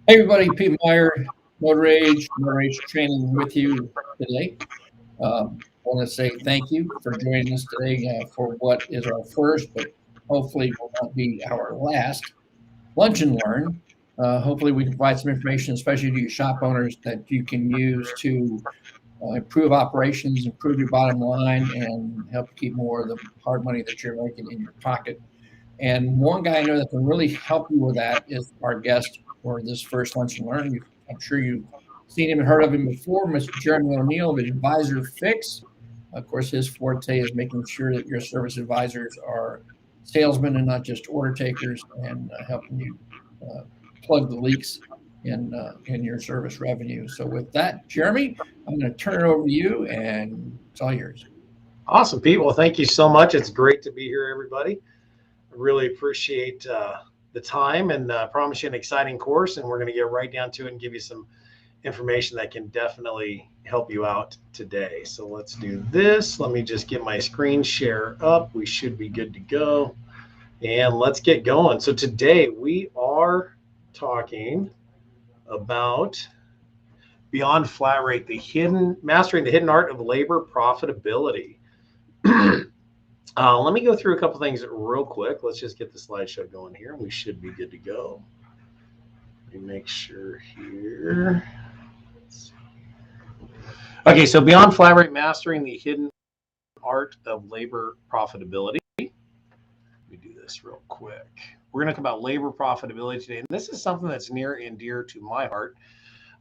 Hey everybody, Pete Meyer, Motor Age Training with you today. I want to say thank you for joining us today for what is our first, but hopefully will not be our last lunch and learn. Hopefully we can provide some information, especially to your shop owners, that you can use to improve operations, improve your bottom line, and help keep more of the hard money that you're making in your pocket. And one guy I know that can really help you with that is our guest for this first lunch and learn. I'm sure you've seen him and heard of him before, Mr. Jeremy O'Neill of Advisor Fix. Of course, his forte is making sure that your service advisors are salesmen and not just order takers, and helping you uh, plug the leaks in your service revenue. So with that, Jeremy, I'm going to turn it over to you, and it's all yours. Awesome, Pete. Well, thank you so much. It's great to be here, everybody. I really appreciate the time and promise you an exciting course. And we're going to get right down to it and give you some information that can definitely help you out today. So let's do this. Let me just get my screen share up. We should be good to go. And let's get going. So today we are talking about beyond flat rate, mastering the hidden art of labor profitability. Let me go through a couple things real quick. Let's just get the slideshow going here. We should be good to go. Let me make sure here. Okay, so beyond flat rate, mastering the hidden art of labor profitability. Let me do this real quick. We're going to talk about labor profitability today, and this is something that's near and dear to my heart.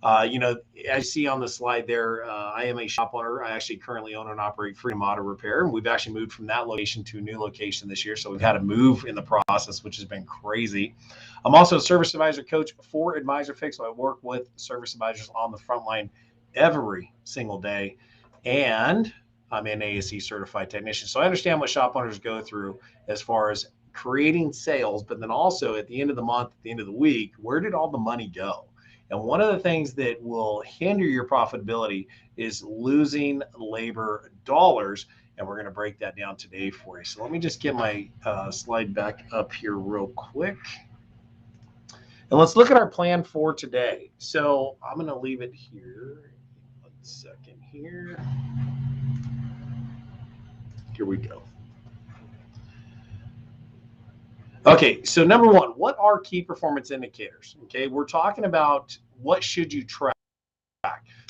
As you see on the slide there, I am a shop owner. I actually currently own and operate Freedom Auto Repair, and we've actually moved from that location to a new location this year. So we've had to move in the process, which has been crazy. I'm also a service advisor coach for Advisor Fix. So I work with service advisors on the front line every single day, and I'm an ASE certified technician. So I understand what shop owners go through as far as creating sales, but then also at the end of the month, at the end of the week, where did all the money go? And one of the things that will hinder your profitability is losing labor dollars. And we're going to break that down today for you. So let me just get my slide back up here real quick. And let's look at our plan for today. So I'm going to leave it here. 1 second here. Here we go. Okay, so number one, what are key performance indicators? Okay, we're talking about what should you track.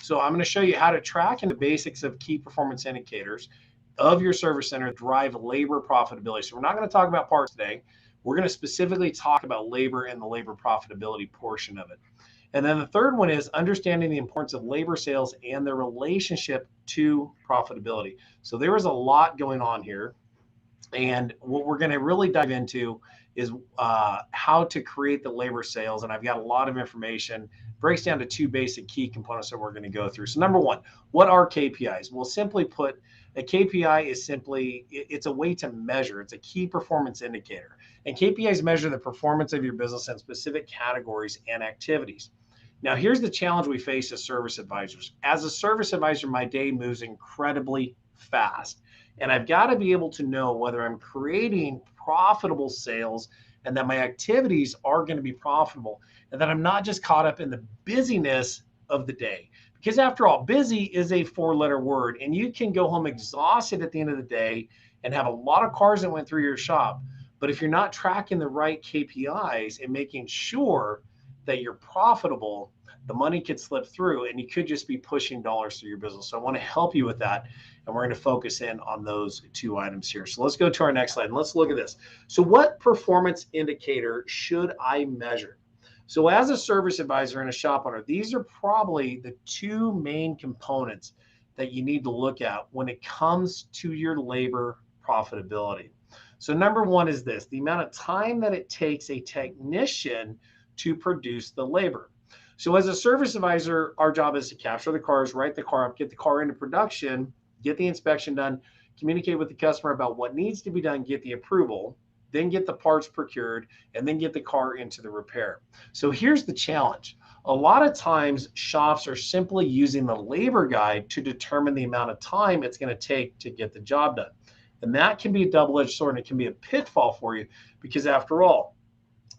So I'm going to show you how to track and the basics of key performance indicators of your service center to drive labor profitability. So we're not going to talk about parts today. We're going to specifically talk about labor and the labor profitability portion of it. And then the third one is understanding the importance of labor sales and their relationship to profitability. So there is a lot going on here. And what we're going to really dive into is how to create the labor sales. And I've got a lot of information. Breaks down to two basic key components that we're going to go through. So number one, what are KPIs? Well, simply put, a KPI is simply, it's a way to measure. It's a key performance indicator. And KPIs measure the performance of your business in specific categories and activities. Now, here's the challenge we face as service advisors. As a service advisor, my day moves incredibly fast. And I've got to be able to know whether I'm creating profitable sales and that my activities are going to be profitable and that I'm not just caught up in the busyness of the day. Because after all, busy is a 4-letter word, and you can go home exhausted at the end of the day and have a lot of cars that went through your shop. But if you're not tracking the right KPIs and making sure that you're profitable, the money could slip through and you could just be pushing dollars through your business. So I want to help you with that. And we're going to focus in on those two items here. So let's go to our next slide and let's look at this. So what performance indicator should I measure? So as a service advisor and a shop owner, these are probably the two main components that you need to look at when it comes to your labor profitability. So number one is this, the amount of time that it takes a technician to produce the labor. So as a service advisor, our job is to capture the cars, write the car up, get the car into production, get the inspection done, communicate with the customer about what needs to be done, get the approval, then get the parts procured, and then get the car into the repair. So here's the challenge. A lot of times shops are simply using the labor guide to determine the amount of time it's going to take to get the job done. And that can be a double-edged sword, and it can be a pitfall for you because after all,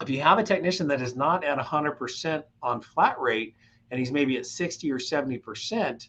If you have a technician that is not at 100% on flat rate and he's maybe at 60 or 70%,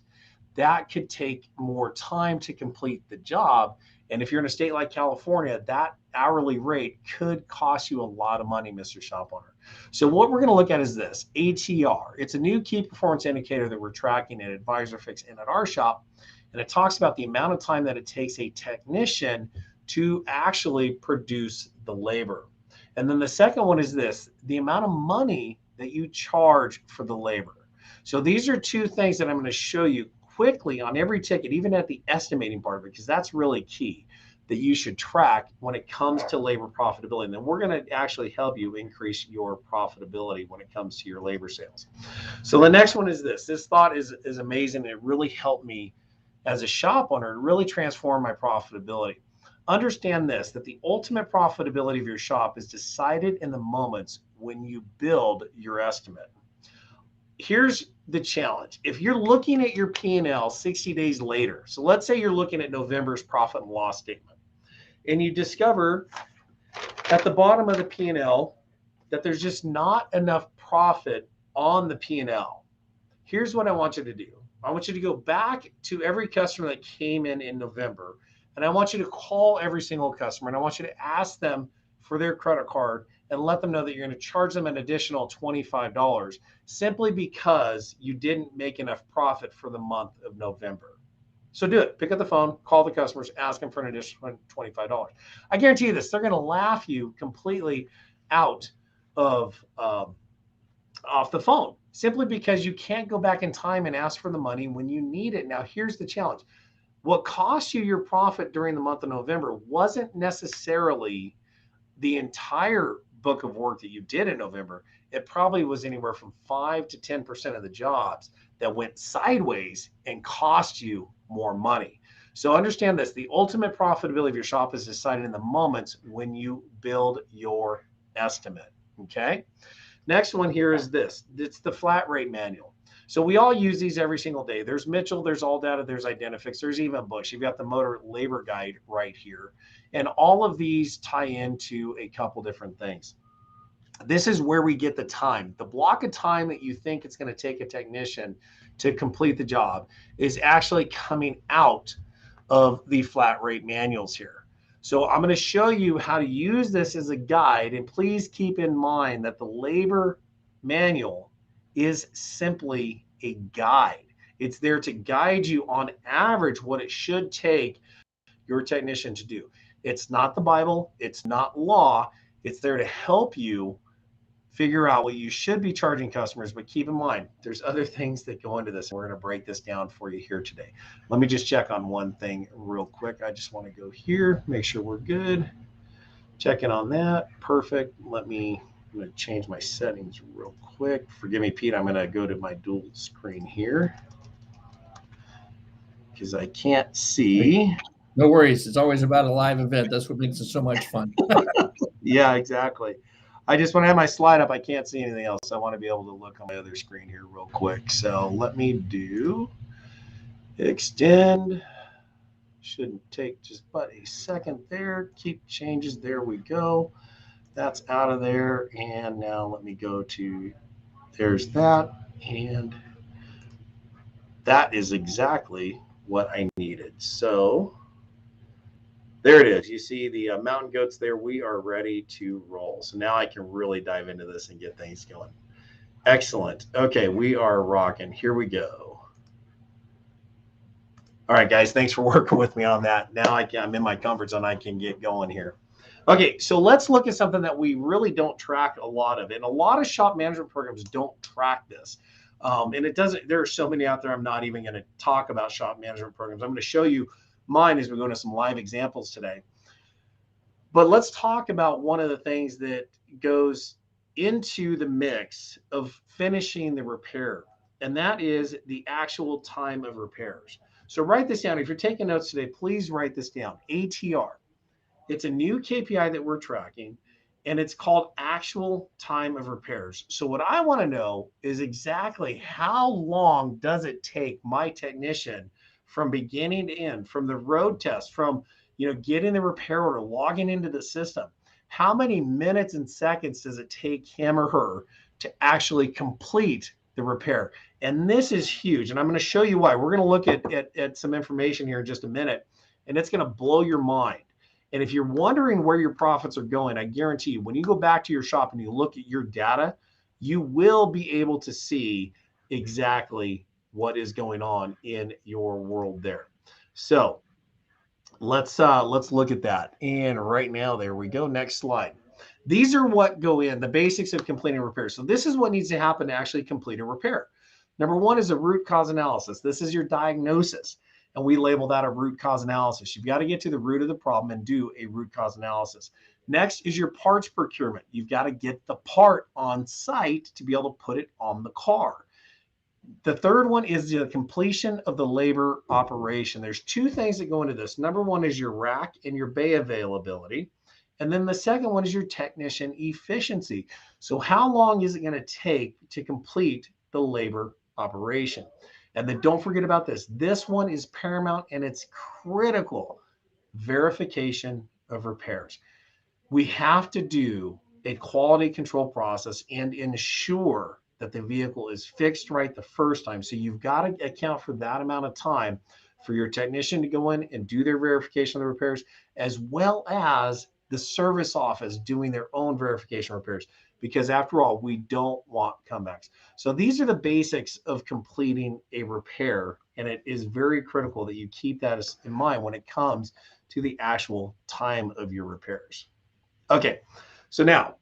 that could take more time to complete the job. And if you're in a state like California, that hourly rate could cost you a lot of money, Mr. Shop Owner. So what we're going to look at is this ATR. It's a new key performance indicator that we're tracking at Advisor Fix and at our shop. And it talks about the amount of time that it takes a technician to actually produce the labor. And then the second one is this, the amount of money that you charge for the labor. So these are two things that I'm going to show you quickly on every ticket, even at the estimating part of it, because that's really key that you should track when it comes to labor profitability. And then we're going to actually help you increase your profitability when it comes to your labor sales. So the next one is this. This thought is amazing. It really helped me as a shop owner to really transform my profitability. Understand this, that the ultimate profitability of your shop is decided in the moments when you build your estimate. Here's the challenge. If you're looking at your P&L 60 days later, so let's say you're looking at November's profit and loss statement, and you discover at the bottom of the P&L that there's just not enough profit on the P&L. Here's what I want you to do. I want you to go back to every customer that came in November, and I want you to call every single customer, and I want you to ask them for their credit card and let them know that you're going to charge them an additional $25 simply because you didn't make enough profit for the month of November. So do it. Pick up the phone, call the customers, ask them for an additional $25. I guarantee you this, they're going to laugh you completely out of off the phone simply because you can't go back in time and ask for the money when you need it. Now, here's the challenge. What cost you your profit during the month of November wasn't necessarily the entire book of work that you did in November. It probably was anywhere from 5 to 10% of the jobs that went sideways and cost you more money. So understand this, the ultimate profitability of your shop is decided in the moments when you build your estimate, okay? Next one here is this. It's the flat rate manual. So we all use these every single day. There's Mitchell, there's AllData, there's Identifix, there's even Bush. You've got the motor labor guide right here. And all of these tie into a couple different things. This is where we get the time. The block of time that you think it's going to take a technician to complete the job is actually coming out of the flat rate manuals here. So I'm going to show you how to use this as a guide. And please keep in mind that the labor manual is simply a guide. It's there to guide you on average what it should take your technician to do. It's not the Bible. It's not law. It's there to help you figure out what you should be charging customers. But keep in mind, there's other things that go into this. We're going to break this down for you here today. Let me just check on one thing real quick. I just want to go here, make sure we're good. Checking on that. Perfect. I'm going to change my settings real quick. Forgive me, Pete. I'm going to go to my dual screen here because I can't see. No worries. It's always about a live event. That's what makes it so much fun. Yeah, exactly. I just want to have my slide up. I can't see anything else. I want to be able to look on my other screen here real quick. So let me do extend. Shouldn't take just but a second there. Keep changes. There we go. That's out of there. And now let me go to, there's that. And that is exactly what I needed. So there it is. You see the mountain goats there. We are ready to roll. So now I can really dive into this and get things going. Excellent. Okay, we are rocking. Here we go. All right, guys, thanks for working with me on that. Now I'm in my comfort zone. I can get going here. Okay, so let's look at something that we really don't track a lot of. And a lot of shop management programs don't track this. And it doesn't, there are so many out there. I'm not even going to talk about shop management programs. I'm going to show you mine as we go into some live examples today. But let's talk about one of the things that goes into the mix of finishing the repair, and that is the actual time of repairs. So write this down. If you're taking notes today, please write this down. ATR. It's a new KPI that we're tracking, and it's called actual time of repairs. So what I want to know is exactly how long does it take my technician from beginning to end, from the road test, from getting the repair order, logging into the system. How many minutes and seconds does it take him or her to actually complete the repair? And this is huge. And I'm going to show you why. We're going to look at some information here in just a minute, and it's going to blow your mind. And if you're wondering where your profits are going, I guarantee you, when you go back to your shop and you look at your data, you will be able to see exactly what is going on in your world there. So let's look at that. And right now, there we go. Next slide. These are what go in the basics of completing repairs. So this is what needs to happen to actually complete a repair. Number one is a root cause analysis. This is your diagnosis, and we label that a root cause analysis. You've got to get to the root of the problem and do a root cause analysis. Next is your parts procurement. You've got to get the part on site to be able to put it on the car. The third one is the completion of the labor operation. There's two things that go into this. Number one is your rack and your bay availability. And then the second one is your technician efficiency. So how long is it going to take to complete the labor operation? And then don't forget about this. This one is paramount and it's critical. Verification of repairs. We have to do a quality control process and ensure that the vehicle is fixed right the first time. So you've got to account for that amount of time for your technician to go in and do their verification of the repairs, as well as the service office doing their own verification repairs. Because after all, we don't want comebacks. So these are the basics of completing a repair. And it is very critical that you keep that in mind when it comes to the actual time of your repairs. Okay, so now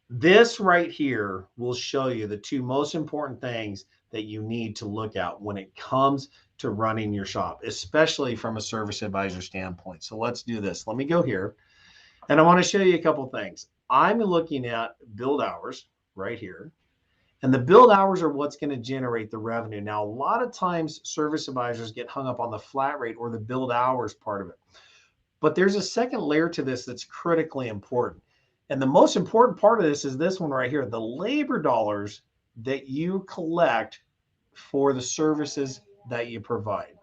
this right here will show you the two most important things that you need to look at when it comes to running your shop, especially from a service advisor standpoint. So let's do this. Let me go here, and I want to show you a couple things. I'm looking at build hours right here, and the build hours are what's going to generate the revenue. Now, a lot of times service advisors get hung up on the flat rate or the build hours part of it. But there's a second layer to this that's critically important. And the most important part of this is this one right here, the labor dollars that you collect for the services that you provide.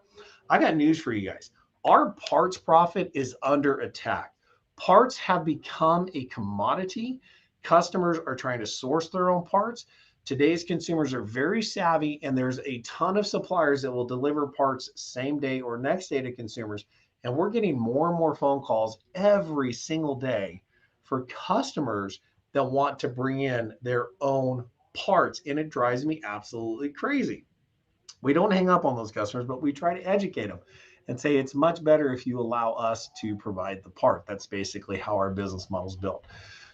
I got news for you guys. Our parts profit is under attack. Parts have become a commodity. Customers are trying to source their own parts. Today's consumers are very savvy, and there's a ton of suppliers that will deliver parts same day or next day to consumers. And we're getting more and more phone calls every single day for customers that want to bring in their own parts. And it drives me absolutely crazy. We don't hang up on those customers, but we try to educate them and say it's much better if you allow us to provide the part. That's basically how our business model is built.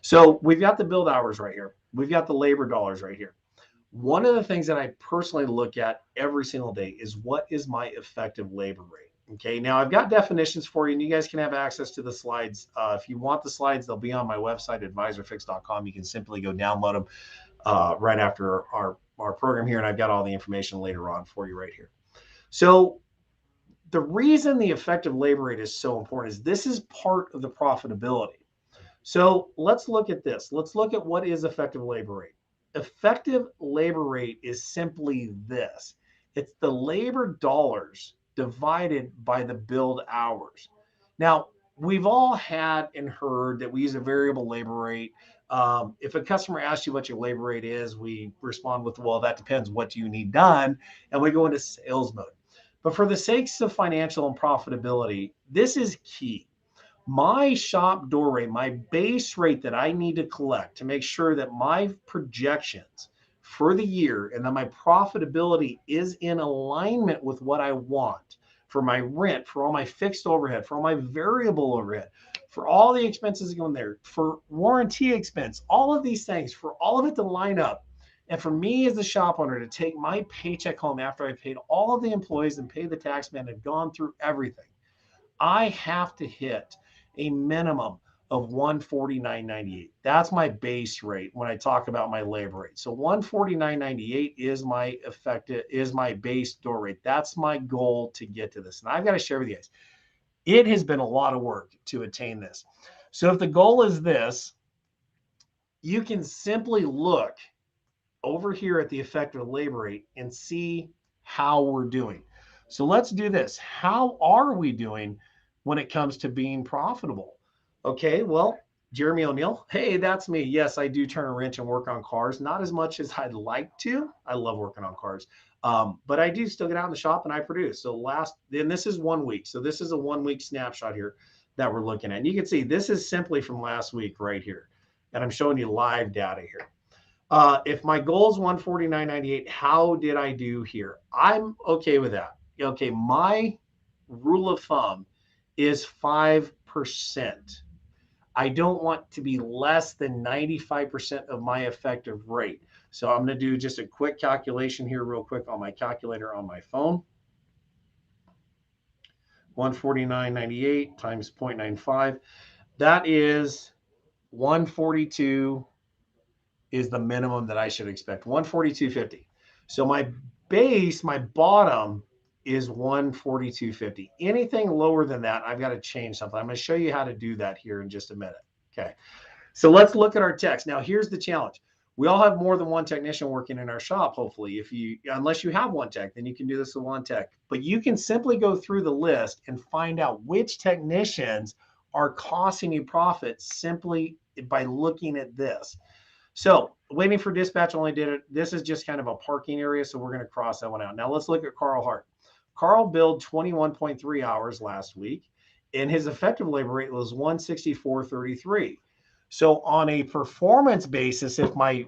So we've got the build hours right here. We've got the labor dollars right here. One of the things that I personally look at every single day is what is my effective labor rate? Okay, now I've got definitions for you, and you guys can have access to the slides. If you want the slides, they'll be on my website, advisorfix.com. You can simply go download them right after our program here, and I've got all the information later on for you right here. So the reason the effective labor rate is so important is this is part of the profitability. So let's look at this. Let's look at what is effective labor rate. Effective labor rate is simply this. It's the labor dollars divided by the build hours. Now, we've all had and heard that we use a variable labor rate. If a customer asks you what your labor rate is, we respond with, well, that depends. What do you need done? And we go into sales mode. But for the sakes of financial and profitability, this is key. My shop door rate, my base rate that I need to collect to make sure that my projections for the year and that my profitability is in alignment with what I want for my rent, for all my fixed overhead, for all my variable overhead, for all the expenses that go in there, for warranty expense, all of these things, for all of it to line up. And for me as the shop owner to take my paycheck home after I paid all of the employees and paid the tax man and gone through everything, I have to hit a minimum of 149.98. That's my base rate when I talk about my labor rate. So 149.98 is my base door rate. That's my goal to get to this. And I've got to share with you guys, it has been a lot of work to attain this. So if the goal is this, you can simply look over here at the effective labor rate and see how we're doing. So let's do this. How are we doing when it comes to being profitable? Okay, well, Jeremy O'Neill. Hey, that's me. Yes, I do turn a wrench and work on cars. Not as much as I'd like to. I love working on cars. But I do still get out in the shop and I produce. So then this is 1 week. So this is a 1 week snapshot here that we're looking at. And you can see this is simply from last week right here. And I'm showing you live data here. If my goal is 149.98, how did I do here? I'm okay with that. Okay, my rule of thumb is 5%. I don't want to be less than 95% of my effective rate. So I'm going to do just a quick calculation here real quick on my calculator on my phone. 149.98 times 0.95. That is 142 is the minimum that I should expect. 142.50. So my base, my bottom is 142.50. Anything lower than that, I've got to change something. I'm going to show you how to do that here in just a minute. Okay. So let's look at our techs. Now here's the challenge. We all have more than one technician working in our shop, hopefully. Unless you have one tech, then you can do this with one tech. But you can simply go through the list and find out which technicians are costing you profit simply by looking at this. So waiting for dispatch only did it. This is just kind of a parking area, so we're going to cross that one out. Now let's look at Carl Hart. Carl billed 21.3 hours last week, and his effective labor rate was 164.33. So on a performance basis, if my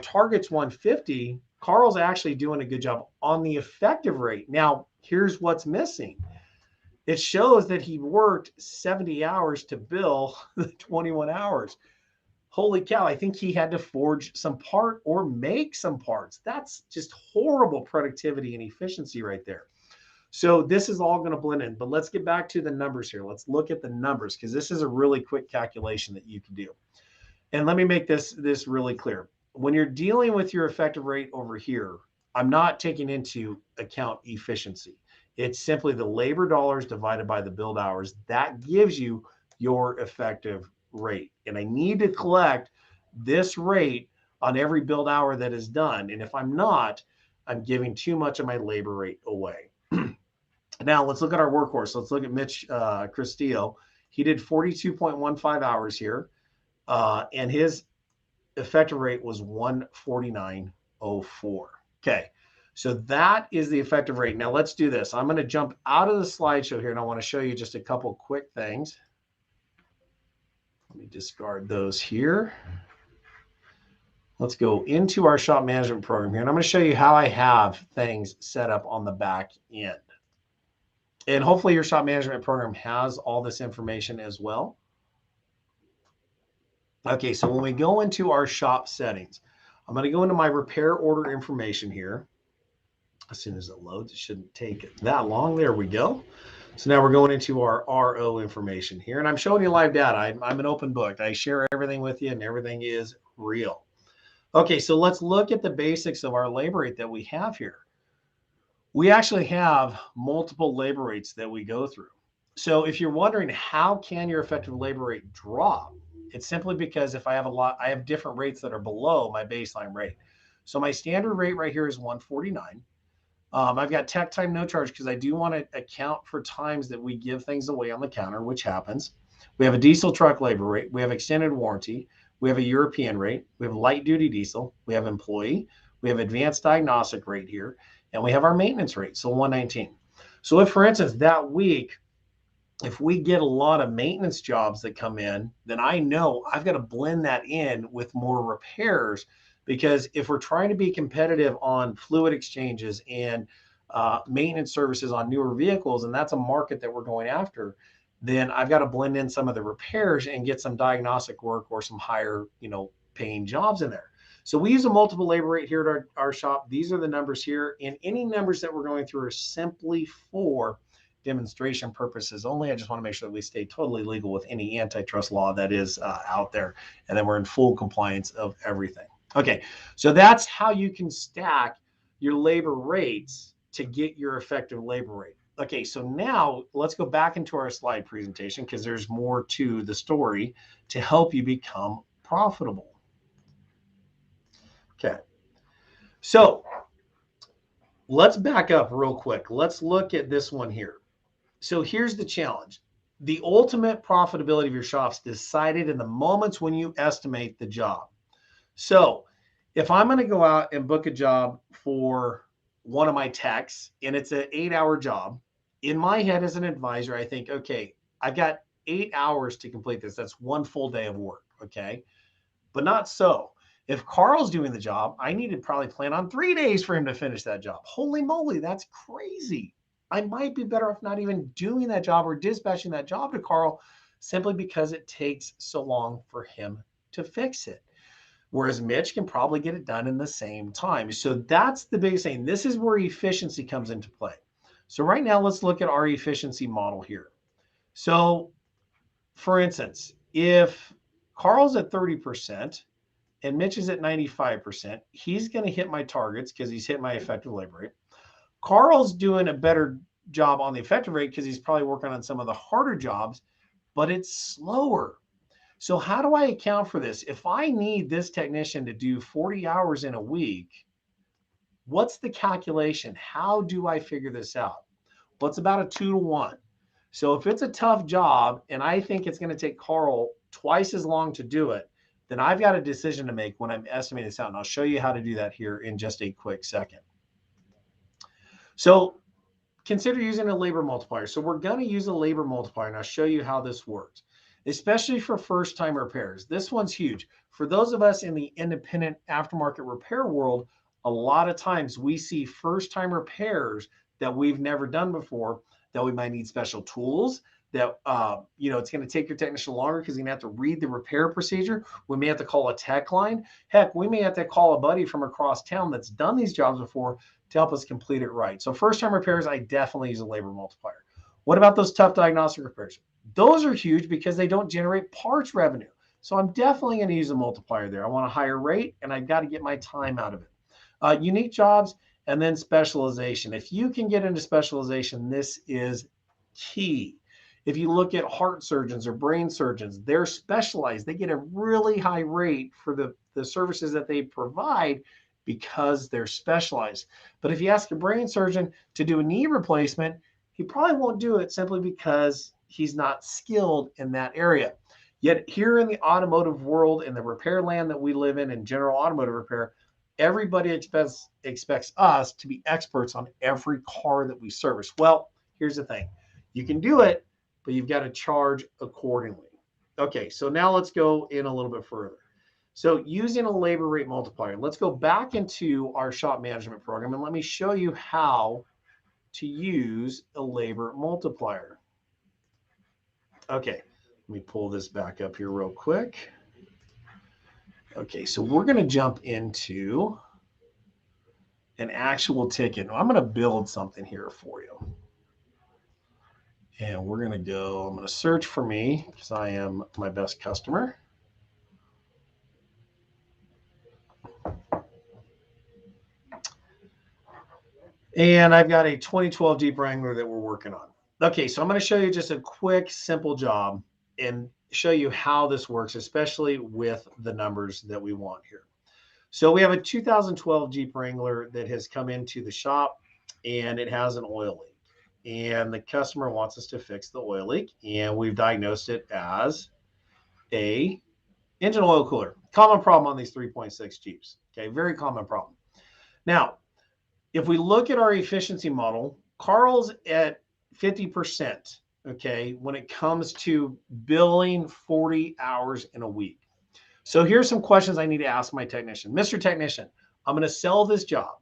target's 150, Carl's actually doing a good job on the effective rate. Now, here's what's missing. It shows that he worked 70 hours to bill the 21 hours. Holy cow, I think he had to forge some part or make some parts. That's just horrible productivity and efficiency right there. So this is all going to blend in, but let's get back to the numbers here. Let's look at the numbers because this is a really quick calculation that you can do. And let me make this really clear. When you're dealing with your effective rate over here, I'm not taking into account efficiency. It's simply the labor dollars divided by the billed hours. That gives you your effective rate. And I need to collect this rate on every billed hour that is done. And if I'm not, I'm giving too much of my labor rate away. Now let's look at our workhorse. Let's look at Mitch Castillo. He did 42.15 hours here, and his effective rate was 149.04. Okay, so that is the effective rate. Now let's do this. I'm going to jump out of the slideshow here, and I want to show you just a couple quick things. Let me discard those here. Let's go into our shop management program here, and I'm going to show you how I have things set up on the back end. And hopefully your shop management program has all this information as well. Okay, so when we go into our shop settings, I'm going to go into my repair order information here. As soon as it loads, it shouldn't take that long. There we go. So now we're going into our RO information here, and I'm showing you live data. I'm an open book. I share everything with you, and everything is real. Okay, so let's look at the basics of our labor rate that we have here. We actually have multiple labor rates that we go through. So if you're wondering how can your effective labor rate drop, it's simply because if I have different rates that are below my baseline rate. So my standard rate right here is 149. I've got tech time no charge because I do want to account for times that we give things away on the counter, which happens. We have a diesel truck labor rate. We have extended warranty. We have a European rate. We have light duty diesel. We have employee. We have advanced diagnostic rate here. And we have our maintenance rate, so 119. So if, for instance, that week, if we get a lot of maintenance jobs that come in, then I know I've got to blend that in with more repairs, because if we're trying to be competitive on fluid exchanges and maintenance services on newer vehicles, and that's a market that we're going after, then I've got to blend in some of the repairs and get some diagnostic work or some higher, paying jobs in there. So we use a multiple labor rate here at our shop. These are the numbers here, and any numbers that we're going through are simply for demonstration purposes only. I just want to make sure that we stay totally legal with any antitrust law that is out there, and then we're in full compliance of everything. Okay, so that's how you can stack your labor rates to get your effective labor rate. Okay, so now let's go back into our slide presentation because there's more to the story to help you become profitable. Okay, so let's back up real quick. Let's look at this one here. So here's the challenge. the ultimate profitability of your shop is decided in the moments when you estimate the job. So if I'm going to go out and book a job for one of my techs and it's an 8-hour job, in my head as an advisor, I think, okay, I've got 8 hours to complete this. That's one full day of work. Okay. But not so. If Carl's doing the job, I need to probably plan on 3 days for him to finish that job. Holy moly, that's crazy. I might be better off not even doing that job or dispatching that job to Carl simply because it takes so long for him to fix it. Whereas Mitch can probably get it done in the same time. So that's the biggest thing. This is where efficiency comes into play. So right now, let's look at our efficiency model here. So for instance, if Carl's at 30% and Mitch is at 95%, he's going to hit my targets because he's hit my effective labor rate. Carl's doing a better job on the effective rate because he's probably working on some of the harder jobs, but it's slower. So how do I account for this? If I need this technician to do 40 hours in a week, what's the calculation? How do I figure this out? Well, it's about a 2-to-1. So if it's a tough job and I think it's going to take Carl twice as long to do it, then I've got a decision to make when I'm estimating this out. And I'll show you how to do that here in just a quick second. So consider using a labor multiplier. So we're going to use a labor multiplier, and I'll show you how this works, especially for first-time repairs. This one's huge. For those of us in the independent aftermarket repair world, a lot of times we see first-time repairs that we've never done before, that we might need special tools, that it's going to take your technician longer because you're going to have to read the repair procedure. We may have to call a tech line. Heck, we may have to call a buddy from across town that's done these jobs before to help us complete it right. So first-time repairs, I definitely use a labor multiplier. What about those tough diagnostic repairs? Those are huge because they don't generate parts revenue. So I'm definitely going to use a multiplier there. I want a higher rate, and I've got to get my time out of it. Unique jobs, and then specialization. If you can get into specialization, this is key. If you look at heart surgeons or brain surgeons, they're specialized. They get a really high rate for the services that they provide because they're specialized. But if you ask a brain surgeon to do a knee replacement, he probably won't do it simply because he's not skilled in that area. Yet here in the automotive world, in the repair land that we live in general automotive repair, everybody expects us to be experts on every car that we service. Well, here's the thing. You can do it, but you've got to charge accordingly. Okay, so now let's go in a little bit further. So using a labor rate multiplier, let's go back into our shop management program and let me show you how to use a labor multiplier. Okay, let me pull this back up here real quick. Okay, so we're going to jump into an actual ticket. I'm going to build something here for you. And we're going to go, I'm going to search for me because I am my best customer. And I've got a 2012 Jeep Wrangler that we're working on. Okay, so I'm going to show you just a quick, simple job and show you how this works, especially with the numbers that we want here. So we have a 2012 Jeep Wrangler that has come into the shop and it has an oil leak. And the customer wants us to fix the oil leak, and we've diagnosed it as a engine oil cooler. Common problem on these 3.6 Jeeps. Okay, very common problem. Now, if we look at our efficiency model, Carl's at 50%, okay, when it comes to billing 40 hours in a week. So here's some questions I need to ask my technician. Mr. Technician, I'm going to sell this job.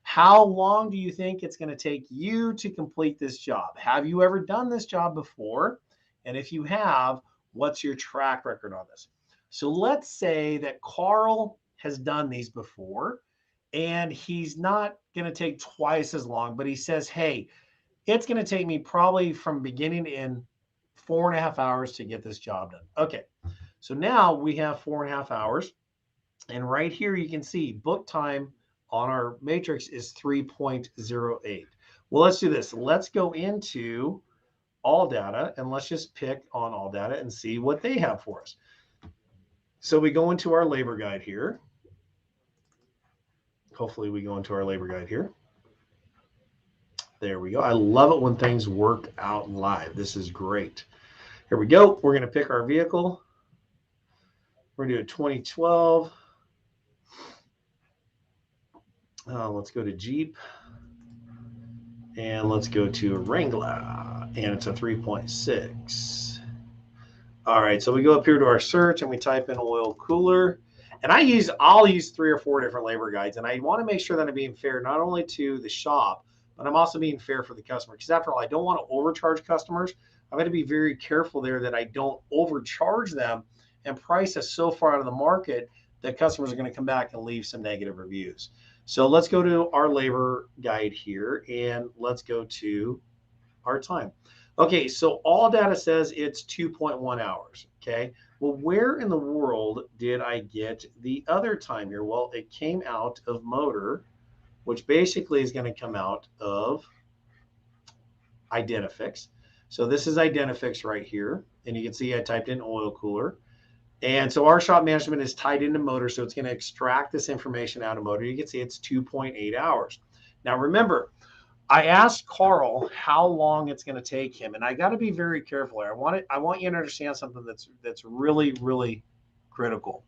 How long do you think it's going to take you to complete this job? Have you ever done this job before? And if you have, what's your track record on this? So let's say that Carl has done these before and he's not going to take twice as long, but he says, hey, it's going to take me probably from beginning to end 4.5 hours to get this job done. Okay, so now we have 4.5 hours. And right here, you can see book time on our matrix is 3.08. Well, let's do this. Let's go into all data and let's just pick on all data and see what they have for us. So we go into our labor guide here. Hopefully we go into our labor guide here. There we go. I love it when things work out live. This is great. Here we go. We're going to pick our vehicle. We're going to do a 2012. Let's go to Jeep. And let's go to Wrangler. And it's a 3.6. All right, so we go up here to our search and we type in oil cooler. And I'll use 3 or 4 different labor guides. And I want to make sure that I'm being fair not only to the shop, but I'm also being fair for the customer. Because after all, I don't want to overcharge customers. I'm going to be very careful there that I don't overcharge them and price us so far out of the market that customers are going to come back and leave some negative reviews. So let's go to our labor guide here and let's go to our time. Okay, so all data says it's 2.1 hours. Okay, well, where in the world did I get the other time here? Well, it came out of motor, which basically is going to come out of Identifix. So this is Identifix right here. And you can see I typed in oil cooler. And so our shop management is tied into motor, so it's going to extract this information out of motor. You can see it's 2.8 hours. Now remember, I asked Carl how long it's going to take him, and I got to be very careful here. I want you to understand something that's really, really critical.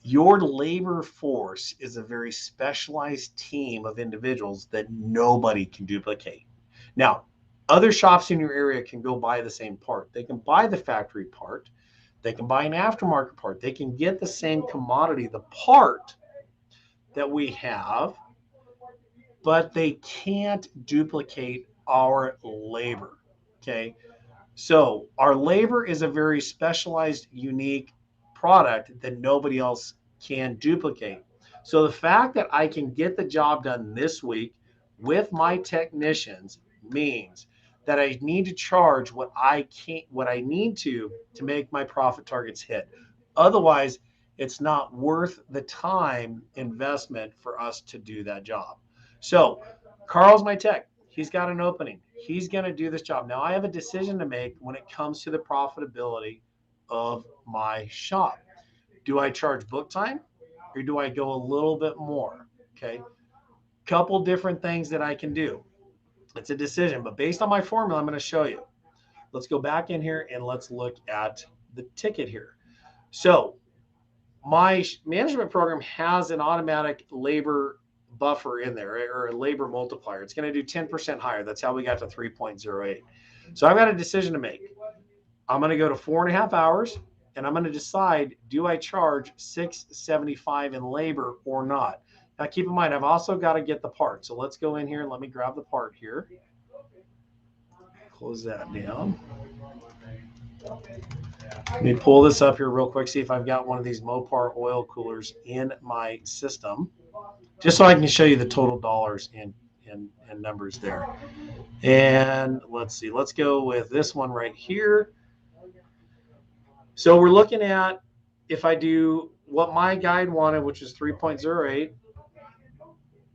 Your labor force is a very specialized team of individuals that nobody can duplicate. Now, other shops in your area can go buy the same part. They can buy the factory part. They can buy an aftermarket part. They can get the same commodity, the part that we have, but they can't duplicate our labor. Okay. So our labor is a very specialized, unique product that nobody else can duplicate. So the fact that I can get the job done this week with my technicians means that I need to charge what I need to make my profit targets hit. Otherwise, it's not worth the time investment for us to do that job. So Carl's my tech. He's got an opening. He's going to do this job. Now I have a decision to make when it comes to the profitability of my shop. Do I charge book time or do I go a little bit more? Okay. Couple different things that I can do. It's a decision, but based on my formula, I'm going to show you. Let's go back in here and let's look at the ticket here. So my management program has an automatic labor buffer in there, or a labor multiplier. It's going to do 10% higher. That's how we got to 3.08. So I've got a decision to make. I'm going to go to 4.5 hours and I'm going to decide, do I charge $6.75 in labor or not? Now keep in mind, I've also got to get the part. So let's go in here and let me grab the part here. Close that down. Let me pull this up here real quick, see if I've got one of these Mopar oil coolers in my system, just so I can show you the total dollars and numbers there. And let's see, let's go with this one right here. So we're looking at, if I do what my guide wanted, which is 3.08,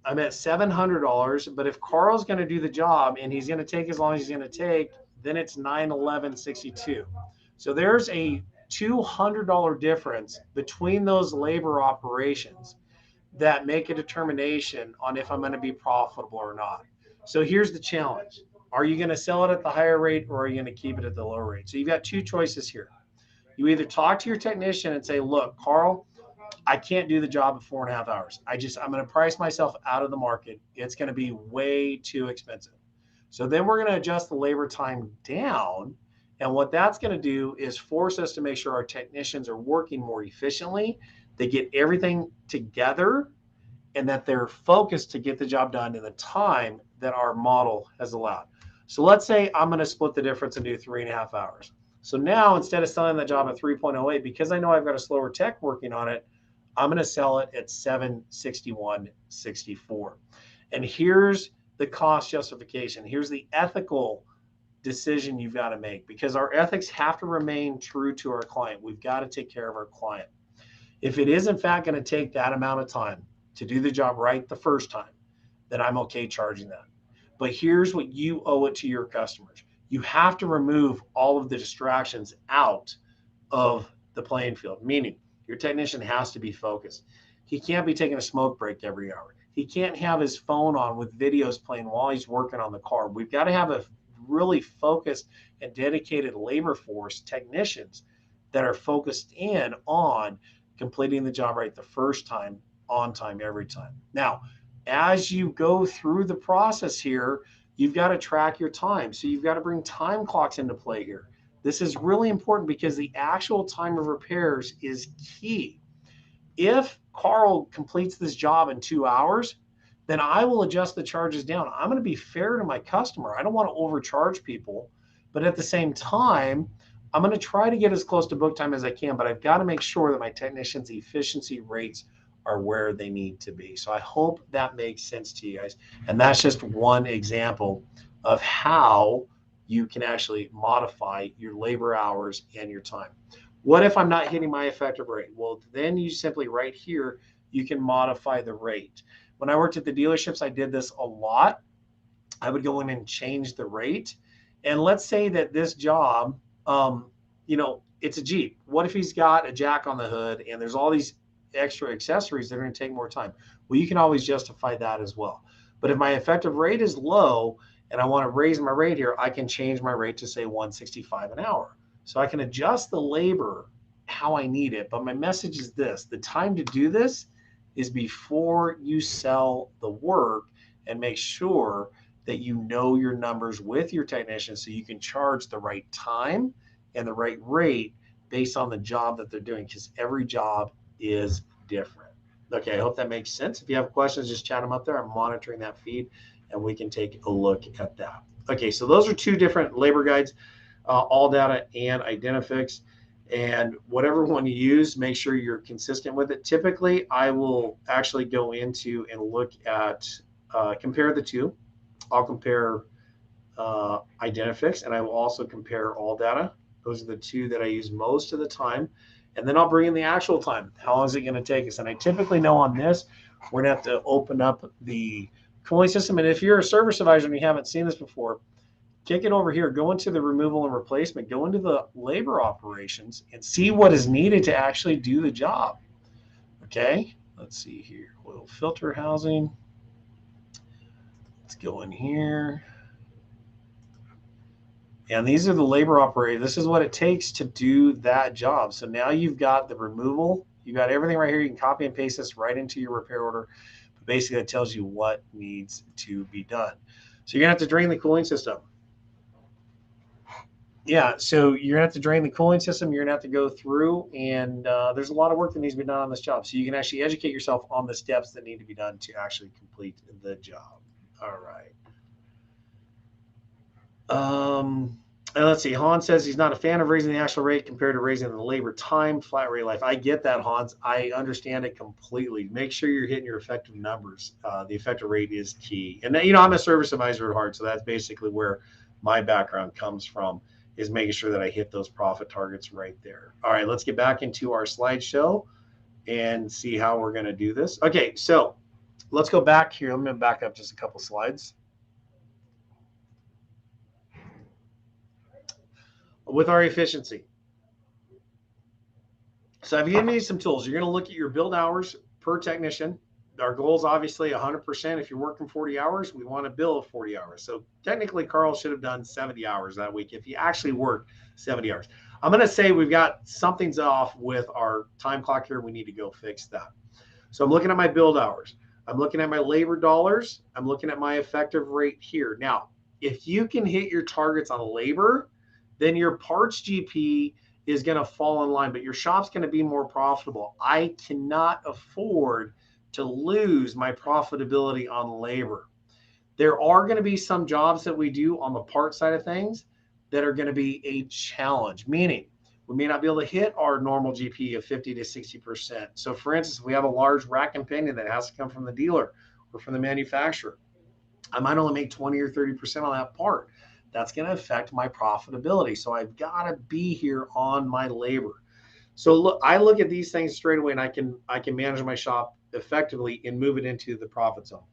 I'm at $700. But if Carl's going to do the job and he's going to take as long as he's going to take, then it's $911.62. So there's a $200 difference between those labor operations that make a determination on if I'm going to be profitable or not. So here's the challenge. Are you going to sell it at the higher rate or are you going to keep it at the lower rate? So you've got two choices here. You either talk to your technician and say, look, Carl, I can't do the job in 4.5 hours. I'm going to price myself out of the market. It's going to be way too expensive. So then we're going to adjust the labor time down. And what that's going to do is force us to make sure our technicians are working more efficiently. They get everything together and that they're focused to get the job done in the time that our model has allowed. So let's say I'm going to split the difference and do 3.5 hours. So now instead of selling the job at 3.08, because I know I've got a slower tech working on it, I'm going to sell it at $761.64. And here's the cost justification. Here's the ethical decision you've got to make, because our ethics have to remain true to our client. We've got to take care of our client. If it is in fact going to take that amount of time to do the job right the first time, then I'm okay charging that. But here's what you owe it to your customers. You have to remove all of the distractions out of the playing field, meaning your technician has to be focused. He can't be taking a smoke break every hour. He can't have his phone on with videos playing while he's working on the car. We've got to have a really focused and dedicated labor force technicians that are focused in on completing the job right the first time, on time, every time. Now, as you go through the process here, you've got to track your time. So you've got to bring time clocks into play here. This is really important because the actual time of repairs is key. If Carl completes this job in 2 hours, then I will adjust the charges down. I'm going to be fair to my customer. I don't want to overcharge people, but at the same time, I'm going to try to get as close to book time as I can, but I've got to make sure that my technicians' efficiency rates are where they need to be. So I hope that makes sense to you guys. And that's just one example of how you can actually modify your labor hours and your time. What if I'm not hitting my effective rate? Well, then you simply right here, you can modify the rate. When I worked at the dealerships, I did this a lot. I would go in and change the rate. And let's say that this job, it's a Jeep. What if he's got a jack on the hood and there's all these extra accessories that are going to take more time? Well, you can always justify that as well. But if my effective rate is low and I want to raise my rate here, I can change my rate to say 165 an hour. So I can adjust the labor how I need it. But my message is this: the time to do this is before you sell the work, and make sure that you know your numbers with your technician so you can charge the right time and the right rate based on the job that they're doing, because every job is different. Okay, I hope that makes sense. If you have questions, just chat them up there. I'm monitoring that feed and we can take a look at that. Okay, so those are two different labor guides, All Data and Identifix. And whatever one you use, make sure you're consistent with it. Typically, I will actually go into and look at, compare the two. I'll compare Identifix, and I will also compare All Data. Those are the two that I use most of the time. And then I'll bring in the actual time. How long is it going to take us? And I typically know on this, we're going to have to open up the cooling system. And if you're a service advisor and you haven't seen this before, kick it over here, go into the removal and replacement, go into the labor operations and see what is needed to actually do the job. Okay, let's see here. Oil filter housing. Let's go in here. And these are the labor operators. This is what it takes to do that job. So now you've got the removal. You got everything right here. You can copy and paste this right into your repair order. But basically, it tells you what needs to be done. So you're going to have to drain the cooling system. Yeah, so you're going to have to drain the cooling system. You're going to have to go through, and there's a lot of work that needs to be done on this job. So you can actually educate yourself on the steps that need to be done to actually complete the job. All right. And let's see, Hans says he's not a fan of raising the actual rate compared to raising the labor time, flat rate life. I get that, Hans. I understand it completely. Make sure you're hitting your effective numbers. The effective rate is key. And, I'm a service advisor at heart, so that's basically where my background comes from, is making sure that I hit those profit targets right there. All right, let's get back into our slideshow and see how we're going to do this. Okay, so let's go back here. Let me back up just a couple slides. With our efficiency. So I've given you some tools. You're going to look at your build hours per technician. Our goal is obviously 100%. If you're working 40 hours, we want to bill 40 hours. So technically, Carl should have done 70 hours that week if he actually worked 70 hours. I'm going to say we've got something's off with our time clock here. We need to go fix that. So I'm looking at my build hours. I'm looking at my labor dollars. I'm looking at my effective rate here. Now, if you can hit your targets on labor, then your parts GP is going to fall in line, but your shop's going to be more profitable. I cannot afford to lose my profitability on labor. There are going to be some jobs that we do on the part side of things that are going to be a challenge, meaning we may not be able to hit our normal GP of 50 to 60%. So for instance, if we have a large rack and pinion that has to come from the dealer or from the manufacturer, I might only make 20 or 30% on that part. That's going to affect my profitability. So I've got to be here on my labor. So look, I look at these things straight away, and I can manage my shop effectively and move it into the profit zone.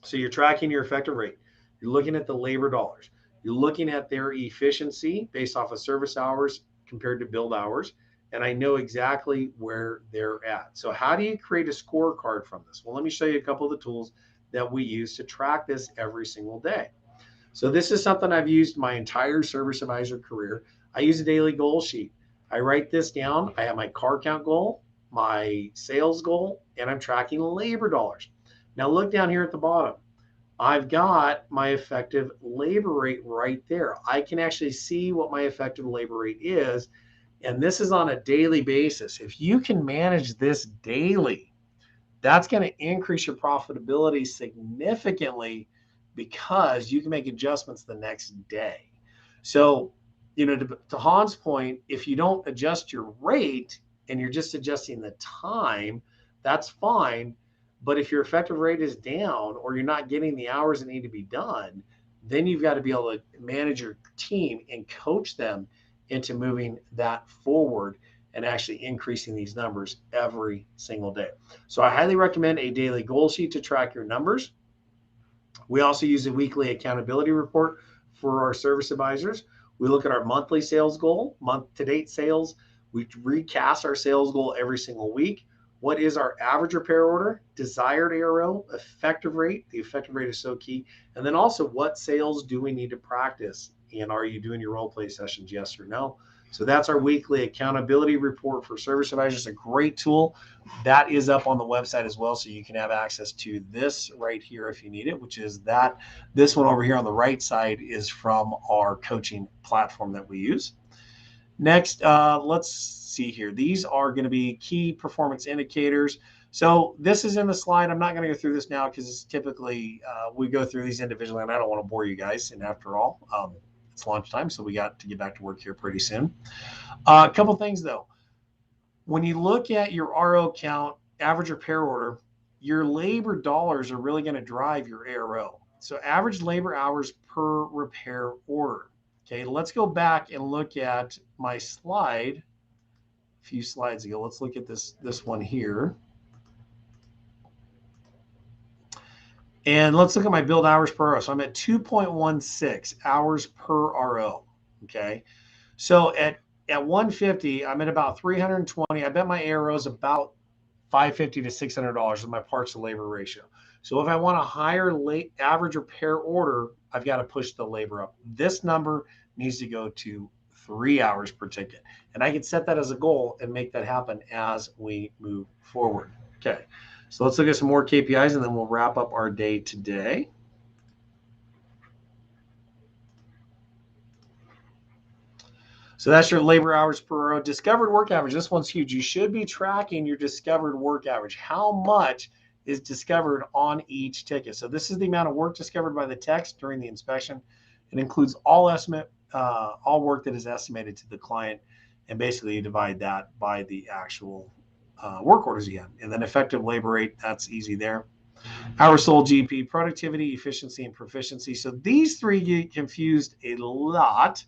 So you're tracking your effective rate. You're looking at the labor dollars. You're looking at their efficiency based off of service hours compared to build hours. And I know exactly where they're at. So how do you create a scorecard from this? Well, let me show you a couple of the tools that we use to track this every single day. So this is something I've used my entire service advisor career. I use a daily goal sheet. I write this down. I have my car count goal, my sales goal, and I'm tracking labor dollars. Now look down here at the bottom. I've got my effective labor rate right there. I can actually see what my effective labor rate is. And this is on a daily basis. If you can manage this daily, that's going to increase your profitability significantly because you can make adjustments the next day. So, to Han's point, if you don't adjust your rate and you're just adjusting the time, that's fine. But if your effective rate is down or you're not getting the hours that need to be done, then you've got to be able to manage your team and coach them into moving that forward and actually increasing these numbers every single day. So I highly recommend a daily goal sheet to track your numbers. We also use a weekly accountability report for our service advisors. We look at our monthly sales goal, month to date sales. We recast our sales goal every single week. What is our average repair order, desired ARO, effective rate? The effective rate is so key. And then also, what sales do we need to practice? And are you doing your role play sessions, yes or no? So that's our weekly accountability report for service advisors. A great tool that is up on the website as well. So you can have access to this right here if you need it, which is this one over here on the right side is from our coaching platform that we use. Next, let's see here. These are going to be key performance indicators. So this is in the slide. I'm not going to go through this now because typically we go through these individually, and I don't want to bore you guys. And after all, it's lunchtime, so we got to get back to work here pretty soon. A couple things, though. When you look at your RO count, average repair order, your labor dollars are really going to drive your ARO. So average labor hours per repair order. Okay, let's go back and look at my slide a few slides ago. Let's look at this one here. And let's look at my billed hours per RO. So I'm at 2.16 hours per RO. Okay, so at 150, I'm at about 320. I bet my ARO is about $550 to $600 with my parts to labor ratio. So if I want a higher average repair order, I've got to push the labor up. This number needs to go to 3 hours per ticket. And I can set that as a goal and make that happen as we move forward. Okay, so let's look at some more KPIs and then we'll wrap up our day today. So that's your labor hours per hour. Discovered work average. This one's huge. You should be tracking your discovered work average. How much is discovered on each ticket? So this is the amount of work discovered by the techs during the inspection. It includes all work that is estimated to the client, and basically you divide that by the actual work orders you have. And then effective labor rate, that's easy there. Hours sold GP, productivity, efficiency, and proficiency. So these three get confused a lot.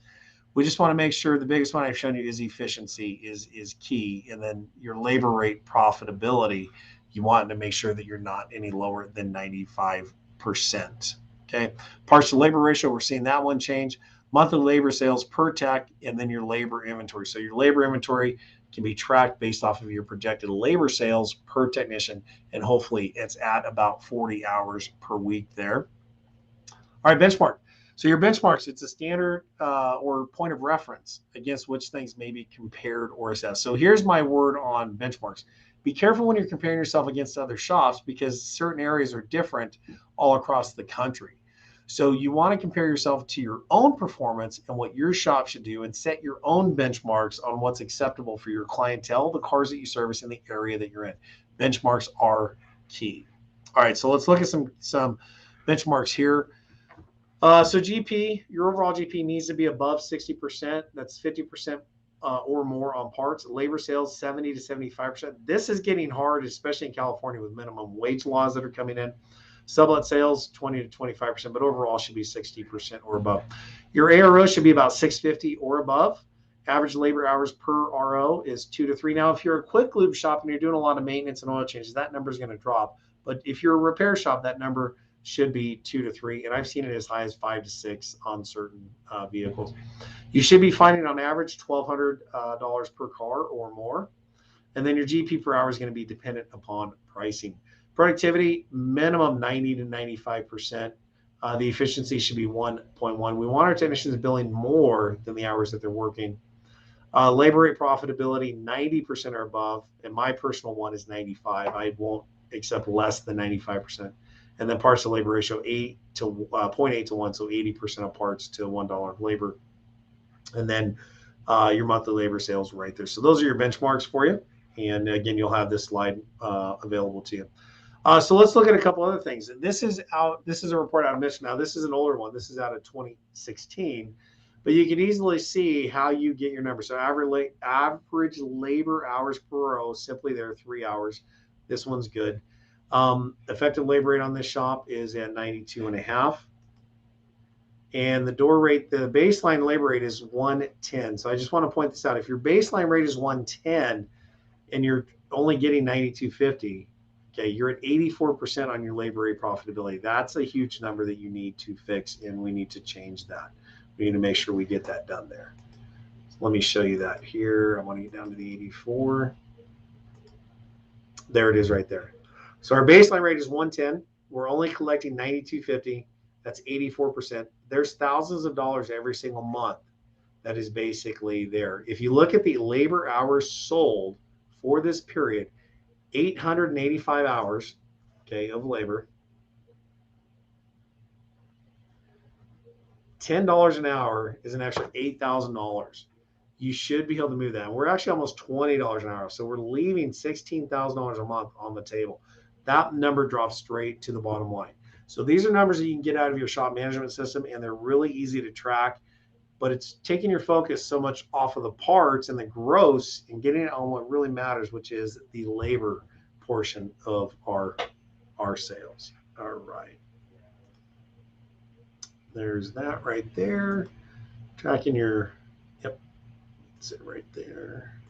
We just want to make sure the biggest one I've shown you is efficiency is key. And then your labor rate profitability, you want to make sure that you're not any lower than 95%. Okay. Parts to labor ratio, we're seeing that one change. Monthly labor sales per tech, and then your labor inventory. So your labor inventory can be tracked based off of your projected labor sales per technician. And hopefully it's at about 40 hours per week there. All right, benchmark. So your benchmarks, it's a standard or point of reference against which things may be compared or assessed. So here's my word on benchmarks. Be careful when you're comparing yourself against other shops because certain areas are different all across the country. So you want to compare yourself to your own performance and what your shop should do and set your own benchmarks on what's acceptable for your clientele, the cars that you service in the area that you're in. Benchmarks are key. All right, so let's look at some benchmarks here. So GP, your overall GP needs to be above 60%. That's 50% or more on parts. Labor sales, 70 to 75%. This is getting hard, especially in California with minimum wage laws that are coming in. Sublet sales, 20 to 25%, but overall should be 60% or above. Your ARO should be about 650 or above. Average labor hours per RO is 2 to 3. Now, if you're a quick lube shop and you're doing a lot of maintenance and oil changes, that number is going to drop. But if you're a repair shop, that number should be 2 to 3, and I've seen it as high as 5 to 6 on certain vehicles. You should be finding on average $1,200 per car or more, and then your GP per hour is going to be dependent upon pricing. Productivity, minimum 90 to 95%. The efficiency should be 1.1. We want our technicians billing more than the hours that they're working. Labor rate profitability, 90% or above, and my personal one is 95. I won't accept less than 95%. And then parts to labor ratio 0.8 to 1, so 80% of parts to $1 of labor. And then your monthly labor sales right there. So those are your benchmarks for you. And again, you'll have this slide available to you. So let's look at a couple other things. This is a report out of Michigan. Now, this is an older one. This is out of 2016. But you can easily see how you get your numbers. So average labor hours per row, simply there are 3 hours. This one's good. Effective labor rate on this shop is at 92.5. And the door rate, the baseline labor rate is 110. So I just want to point this out. If your baseline rate is 110 and you're only getting 92.50, okay, you're at 84% on your labor rate profitability. That's a huge number that you need to fix, and we need to change that. We need to make sure we get that done there. So let me show you that here. I want to get down to the 84. There it is right there. So our baseline rate is 110. We're only collecting 92.50. That's 84%. There's thousands of dollars every single month that is basically there. If you look at the labor hours sold for this period, 885 hours, okay, of labor. $10 an hour is an extra $8,000. You should be able to move that. We're actually almost $20 an hour. So we're leaving $16,000 a month on the table. That number drops straight to the bottom line. So these are numbers that you can get out of your shop management system, and they're really easy to track, but it's taking your focus so much off of the parts and the gross and getting it on what really matters, which is the labor portion of our sales. All right. There's that right there. Tracking your, yep, that's it right there.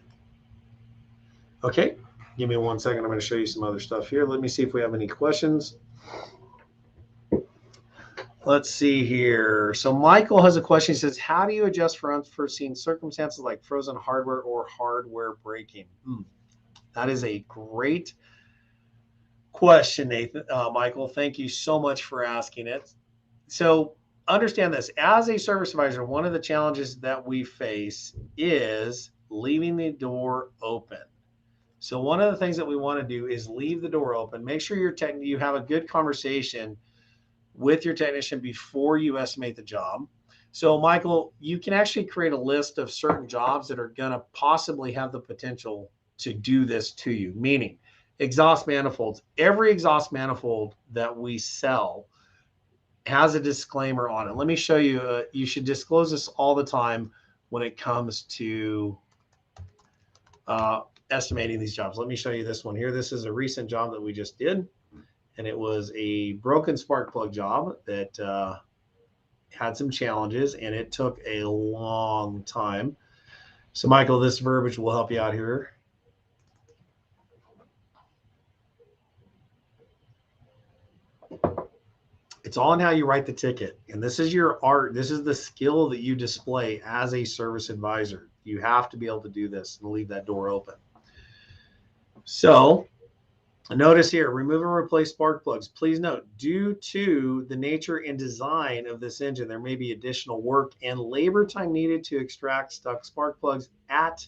Okay, give me 1 second. I'm going to show you some other stuff here. Let me see if we have any questions. Let's see here. So Michael has a question. He says, how do you adjust for unforeseen circumstances like frozen hardware or hardware breaking? That is a great question, Nathan. Michael, thank you so much for asking it. So understand this. As a service advisor, one of the challenges that we face is leaving the door open. So one of the things that we want to do is leave the door open. Make sure you have a good conversation with your technician before you estimate the job. So Michael, you can actually create a list of certain jobs that are going to possibly have the potential to do this to you, meaning exhaust manifolds. Every exhaust manifold that we sell has a disclaimer on it. Let me show you. You should disclose this all the time when it comes to estimating these jobs. Let me show you this one here. This is a recent job that we just did, and it was a broken spark plug job that had some challenges, and it took a long time. So Michael, this verbiage will help you out here. It's all in how you write the ticket. And this is your art. This is the skill that you display as a service advisor. You have to be able to do this and leave that door open. So notice here, remove and replace spark plugs. Please note, due to the nature and design of this engine, there may be additional work and labor time needed to extract stuck spark plugs at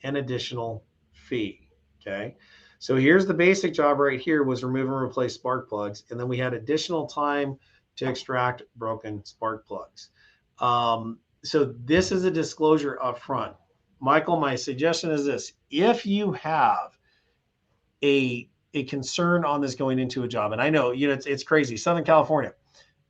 an additional fee. Okay. So here's the basic job right here was remove and replace spark plugs. And then we had additional time to extract broken spark plugs. So this is a disclosure up front. Michael, my suggestion is this. If you have a concern on this going into a job, and I know, it's crazy. Southern California,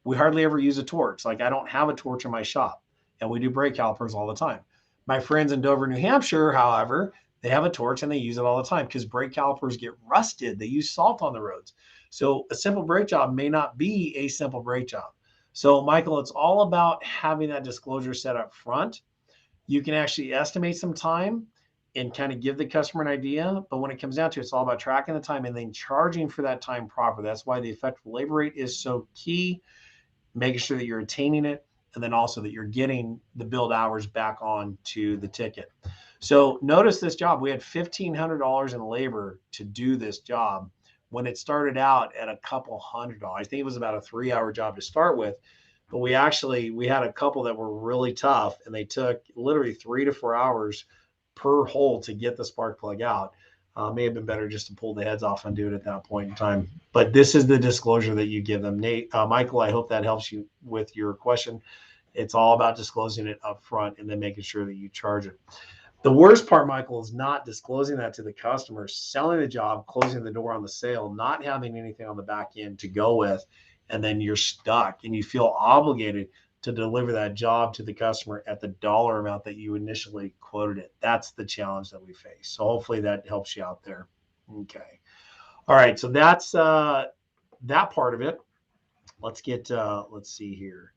we hardly ever use a torch. Like I don't have a torch in my shop, and we do brake calipers all the time. My friends in Dover, New Hampshire, however, they have a torch and they use it all the time because brake calipers get rusted. They use salt on the roads. So a simple brake job may not be a simple brake job. So Michael, it's all about having that disclosure set up front. You can actually estimate some time and kind of give the customer an idea. But when it comes down to it, it's all about tracking the time and then charging for that time proper. That's why the effective labor rate is so key, making sure that you're attaining it, and then also that you're getting the billed hours back on to the ticket. So notice this job, we had $1,500 in labor to do this job. when it started out at a couple $100. I think it was about a 3-hour job to start with, but we had a couple that were really tough, and they took literally 3 to 4 hours per hole to get the spark plug out. May have been better just to pull the heads off and do it at that point in time. But this is the disclosure that you give them. Nate, Michael, I hope that helps you with your question. It's all about disclosing it up front and then making sure that you charge it. The worst part, Michael, is not disclosing that to the customer, selling the job, closing the door on the sale, not having anything on the back end to go with, and then you're stuck and you feel obligated to deliver that job to the customer at the dollar amount that you initially quoted it. That's the challenge that we face. So hopefully that helps you out there. Okay. All right. So that's that part of it. Let's see here.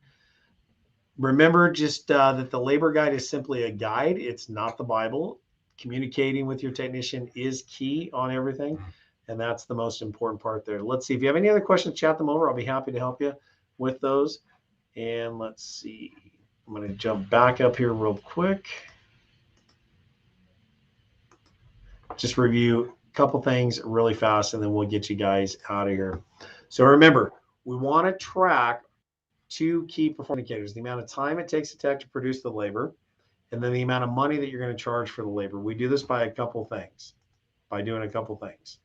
Remember just that the labor guide is simply a guide. It's not the Bible. Communicating with your technician is key on everything. And that's the most important part there. Let's see. If you have any other questions, chat them over. I'll be happy to help you with those. And let's see. I'm going to jump back up here real quick. Just review a couple things really fast, and then we'll get you guys out of here. So remember, we want to track 2 key performance indicators: the amount of time it takes a tech to produce the labor, and then the amount of money that you're going to charge for the labor. We do this by doing a couple things.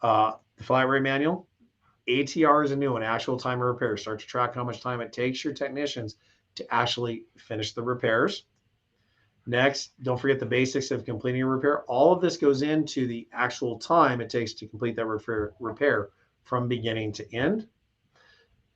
The flat rate manual, ATR is a new one, actual time of repair. Start to track how much time it takes your technicians to actually finish the repairs. Next, don't forget the basics of completing a repair. All of this goes into the actual time it takes to complete that repair from beginning to end.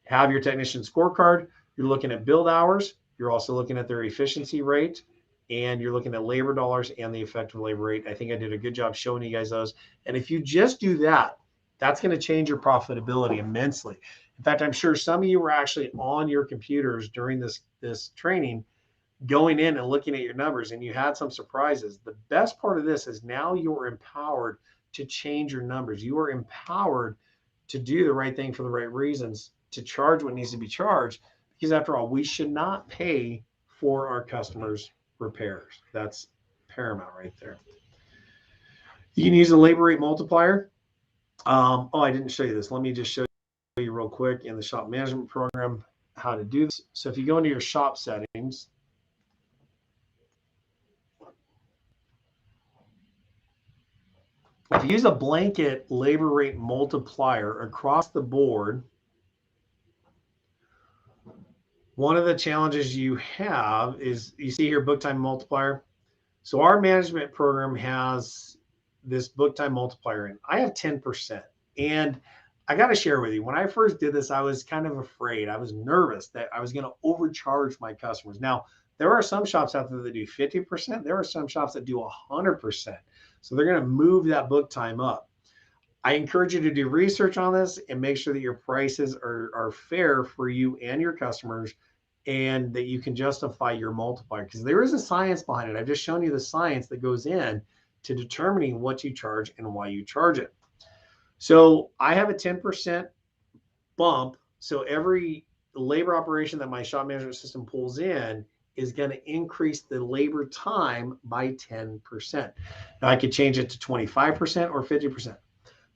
Have your technician scorecard. You're looking at build hours. You're also looking at their efficiency rate, and you're looking at labor dollars and the effective labor rate. I think I did a good job showing you guys those. And if you just do that, that's going to change your profitability immensely. In fact, I'm sure some of you were actually on your computers during this training, going in and looking at your numbers, and you had some surprises. The best part of this is now you're empowered to change your numbers. You are empowered to do the right thing for the right reasons, to charge what needs to be charged, because after all, we should not pay for our customers' repairs. That's paramount right there. You can use a labor rate multiplier. I didn't show you this. Let me just show you real quick in the shop management program how to do this. So if you go into your shop settings, if you use a blanket labor rate multiplier across the board, one of the challenges you have is, you see here, book time multiplier. So our management program has this book time multiplier in. I have 10%. And I got to share with you, when I first did this, I was kind of afraid. I was nervous that I was going to overcharge my customers. Now, there are some shops out there that do 50%. There are some shops that do 100%. So they're going to move that book time up. I encourage you to do research on this and make sure that your prices are fair for you and your customers, and that you can justify your multiplier, because there is a science behind it. I've just shown you the science that goes in to determining what you charge and why you charge it. So I have a 10% bump. So every labor operation that my shop management system pulls in is going to increase the labor time by 10%. Now I could change it to 25% or 50%.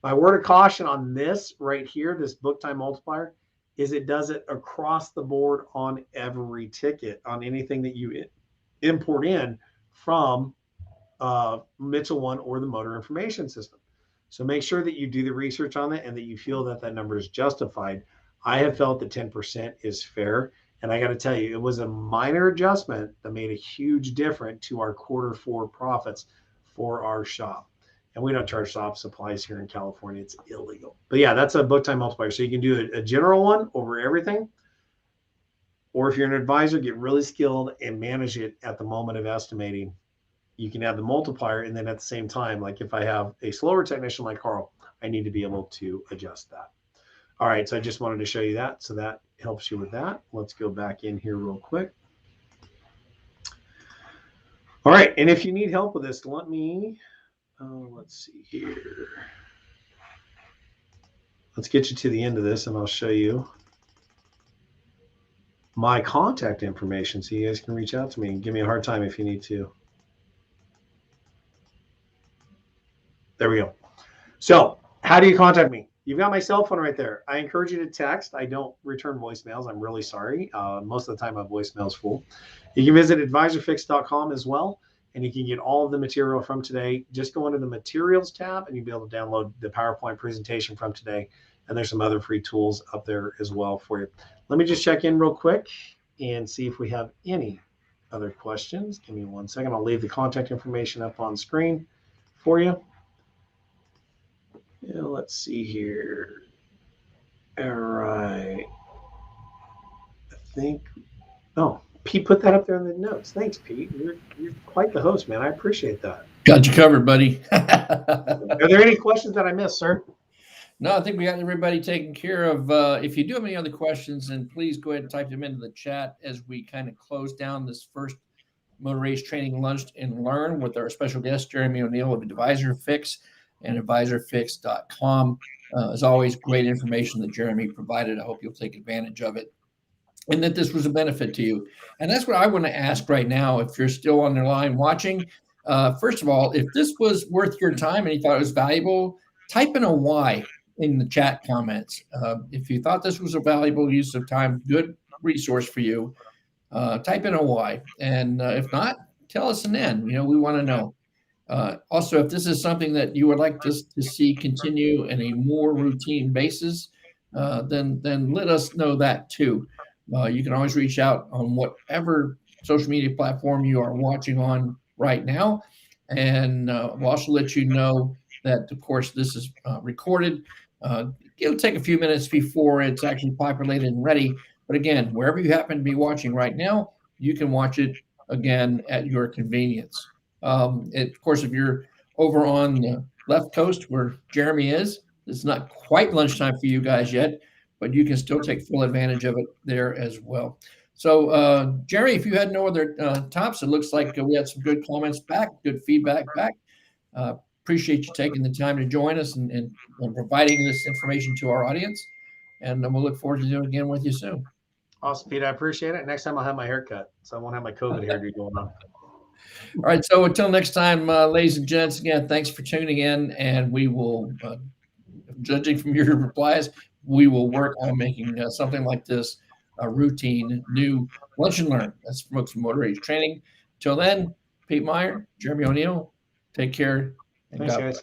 My word of caution on this right here, this book time multiplier, is it does it across the board on every ticket, on anything that you import in from Mitchell One or the motor information system. So make sure that you do the research on that and that you feel that that number is justified. I have felt that 10% is fair. And I got to tell you, it was a minor adjustment that made a huge difference to our Q4 profits for our shop. And we don't charge shop supplies here in California. It's illegal. But yeah, that's a book time multiplier. So you can do a general one over everything. Or if you're an advisor, get really skilled and manage it at the moment of estimating. You can add the multiplier, and then at the same time, like if I have a slower technician like Carl, I need to be able to adjust that. All right, so I just wanted to show you that, so that helps you with that. Let's go back in here real quick. All right, and if you need help with this, let me, let's see here. Let's get you to the end of this, and I'll show you my contact information so you guys can reach out to me and give me a hard time if you need to. There we go. So How do you contact me? You've got my cell phone right there. I encourage you to text. I don't return voicemails. I'm really sorry. Most of the time, my voicemail's full. You can visit advisorfix.com as well, and you can get all of the material from today. Just go into the materials tab, and you'll be able to download the PowerPoint presentation from today. And there's some other free tools up there as well for you. Let me just check in real quick and see if we have any other questions. Give me 1 second. I'll leave the contact information up on screen for you. Yeah, let's see here. All right. I think, oh, Pete put that up there in the notes. Thanks, Pete. You're quite the host, man. I appreciate that. Got you covered, buddy. Are there any questions that I missed, sir? No, I think we got everybody taken care of. If you do have any other questions, then please go ahead and type them into the chat as we kind of close down this first Motor Rage Training Lunch and Learn with our special guest, Jeremy O'Neill of Advisor Fix and advisorfix.com. As always, great information that Jeremy provided. I hope you'll take advantage of it and that this was a benefit to you. And that's what I want to ask right now. If you're still on the line watching, first of all, if this was worth your time and you thought it was valuable, type in a Y in the chat comments. If you thought this was a valuable use of time, good resource for you, type in a Y. And if not, tell us an N. We want to know. Also, if this is something that you would like to see continue in a more routine basis, then let us know that too. You can always reach out on whatever social media platform you are watching on right now. And we'll also let you know that, of course, this is recorded. It'll take a few minutes before it's actually populated and ready. But again, wherever you happen to be watching right now, you can watch it again at your convenience. Of course, if you're over on the left coast where Jeremy is, it's not quite lunchtime for you guys yet, but you can still take full advantage of it there as well. So, Jeremy, if you had no other tops, it looks like we had some good comments back, good feedback back. Appreciate you taking the time to join us and providing this information to our audience. And we'll look forward to doing it again with you soon. Awesome, Pete. I appreciate it. Next time I'll have my hair cut, so I won't have my COVID hairdo going on. All right. So until next time, ladies and gents, again, thanks for tuning in. And we will, judging from your replies, we will work on making something like this a routine new lunch and learn. That's from Motor Rage Training. Till then, Pete Meyer, Jeremy O'Neill, take care. And Thanks, guys.